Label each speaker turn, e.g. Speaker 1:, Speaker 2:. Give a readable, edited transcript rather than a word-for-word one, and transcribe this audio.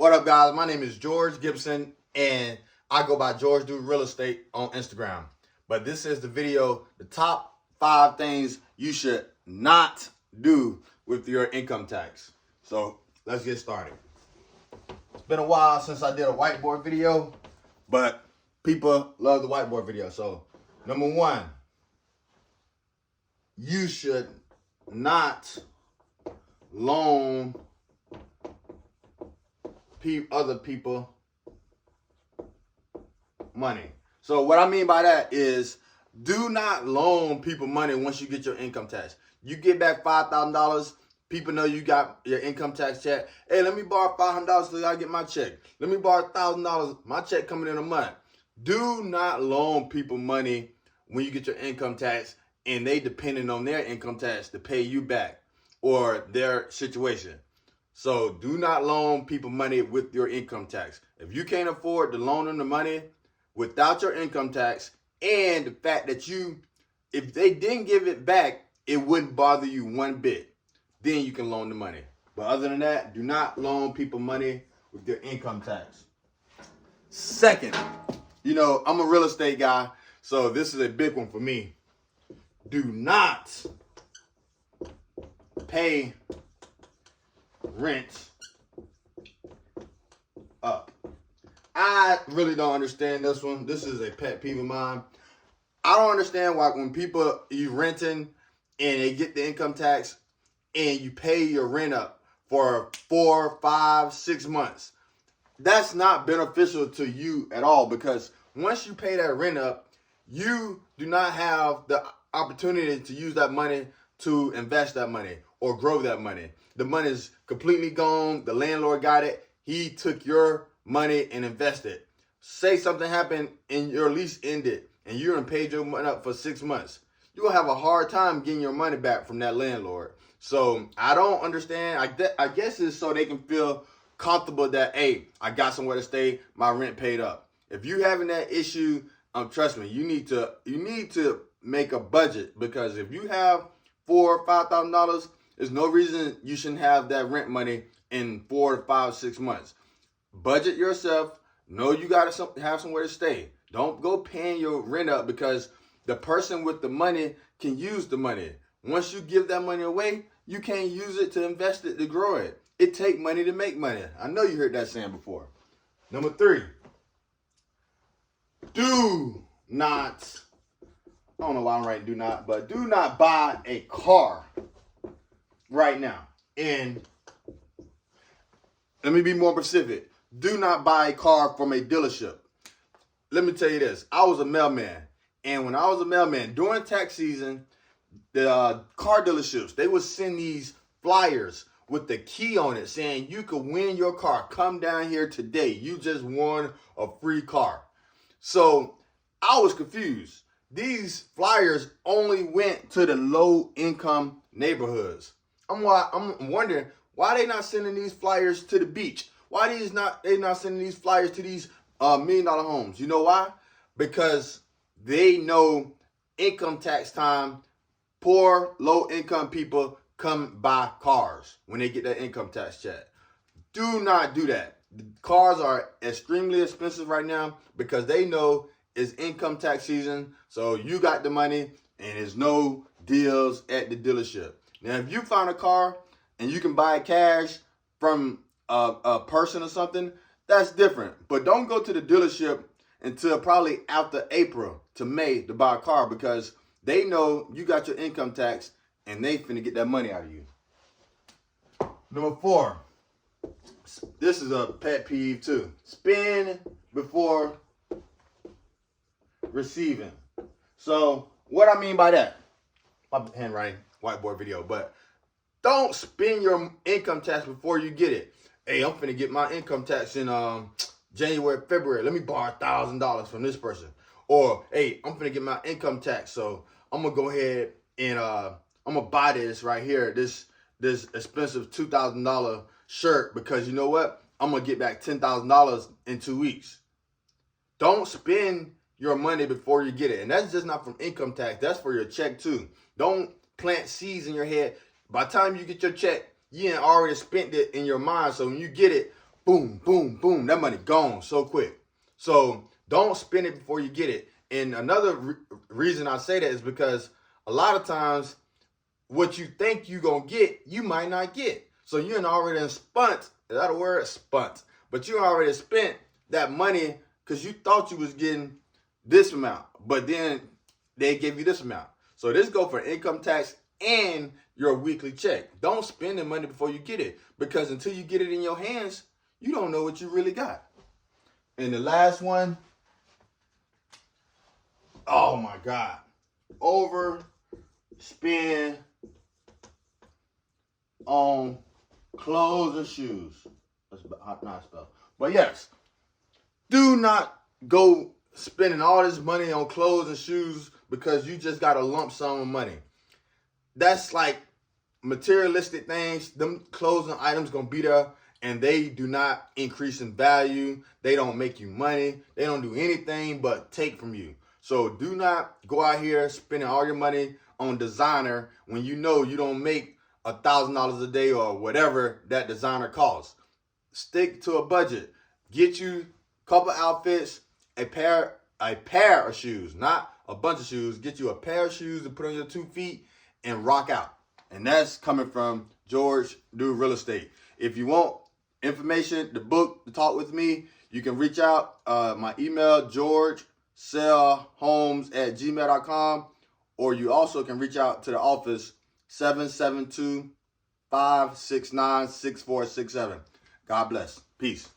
Speaker 1: What up, guys? My name is George Gibson, and I go by George Do Real Estate on Instagram. But this is the video, the top 5 things you should not do with your income tax. So let's get started. It's been a while since I did a whiteboard video, but people love the whiteboard video. So number 1, you should not loan other people money. So what I mean by that is, do not loan people money once you get your income tax. You get back $5,000. People know you got your income tax check. Hey, let me borrow $500 so I get my check. Let me borrow $1,000. My check coming in a month. Do not loan people money when you get your income tax and they depending on their income tax to pay you back or their situation. So do not loan people money with your income tax. If you can't afford to loan them the money without your income tax, and the fact that if they didn't give it back, it wouldn't bother you one bit, then you can loan the money. But other than that, do not loan people money with their income tax. Second, I'm a real estate guy, so this is a big one for me. Do not pay rent up. I really don't understand this one. This is a pet peeve of mine. I don't understand why when you renting and they get the income tax and you pay your rent up for 4, 5, 6 months. That's not beneficial to you at all, because once you pay that rent up, you do not have the opportunity to use that money to invest that money or grow that money. The money is completely gone. The landlord got it. He took your money and invested. Say something happened and your lease ended and you done paid your money up for 6 months. You're going to have a hard time getting your money back from that landlord. So I don't understand. I guess it's so they can feel comfortable that, hey, I got somewhere to stay. My rent paid up. If you having that issue, trust me, you need to make a budget, because if you have $4,000 or $5,000, there's no reason you shouldn't have that rent money in 4 to 5, 6 months. Budget yourself. Know you got to have somewhere to stay. Don't go paying your rent up, because the person with the money can use the money. Once you give that money away, you can't use it to invest it, to grow it. It takes money to make money. I know you heard that saying before. Number 3, do not, I don't know why I'm writing do not, but do not buy a car right now. And let me be more specific. Do not buy a car from a dealership. Let me tell you this. I was a mailman. And when I was a mailman, during tax season, the car dealerships, they would send these flyers with the key on it saying you could win your car. Come down here today. You just won a free car. So I was confused. These flyers only went to the low income neighborhoods. I'm wondering why they not sending these flyers to the beach. Why they not sending these flyers to these $1 million homes? You know why? Because they know income tax time, poor, low income people come buy cars when they get that income tax check. Do not do that. The cars are extremely expensive right now because they know it's income tax season. So you got the money and there's no deals at the dealership. Now, if you find a car and you can buy it cash from a person or something, that's different. But don't go to the dealership until probably after April to May to buy a car, because they know you got your income tax and they finna get that money out of you. Number 4, this is a pet peeve too. Spend before receiving. So what I mean by that, my handwriting, whiteboard video, but don't spend your income tax before you get it. Hey, I'm finna get my income tax in January, February. Let me borrow $1,000 from this person. Or, hey, I'm finna get my income tax, so I'm gonna go ahead and I'm gonna buy this right here, this expensive $2,000 shirt, because you know what? I'm gonna get back $10,000 in 2 weeks. Don't spend your money before you get it. And that's just not from income tax. That's for your check too. Don't plant seeds in your head. By the time you get your check, you ain't already spent it in your mind. So when you get it, boom, boom, boom. That money gone so quick. So don't spend it before you get it. And another reason I say that is because a lot of times what you think you're going to get, you might not get. So you already spent, is that a word? Spent. But you already spent that money because you thought you was getting this amount, but then they give you this amount. So this go for income tax and your weekly check. Don't spend the money before you get it, because until you get it in your hands, you don't know what you really got. And the last one, oh my God, overspend on clothes and shoes. That's not spelled. But yes, do not go spending all this money on clothes and shoes because you just got a lump sum of money. That's like materialistic things. Them clothes and items gonna be there, and they do not increase in value. They don't make you money. They don't do anything but take from you. So do not go out here spending all your money on designer when you know you don't make $1,000 a day or whatever that designer costs. Stick to a budget. Get you a couple outfits, a pair of shoes, not a bunch of shoes. Get you a pair of shoes to put on your 2 feet and rock out. And that's coming from George Do Real Estate. If you want information, the book, to talk with me, you can reach out. My email, georgesellhomes@gmail.com, or you also can reach out to the office, 772-569-6467. God bless. Peace.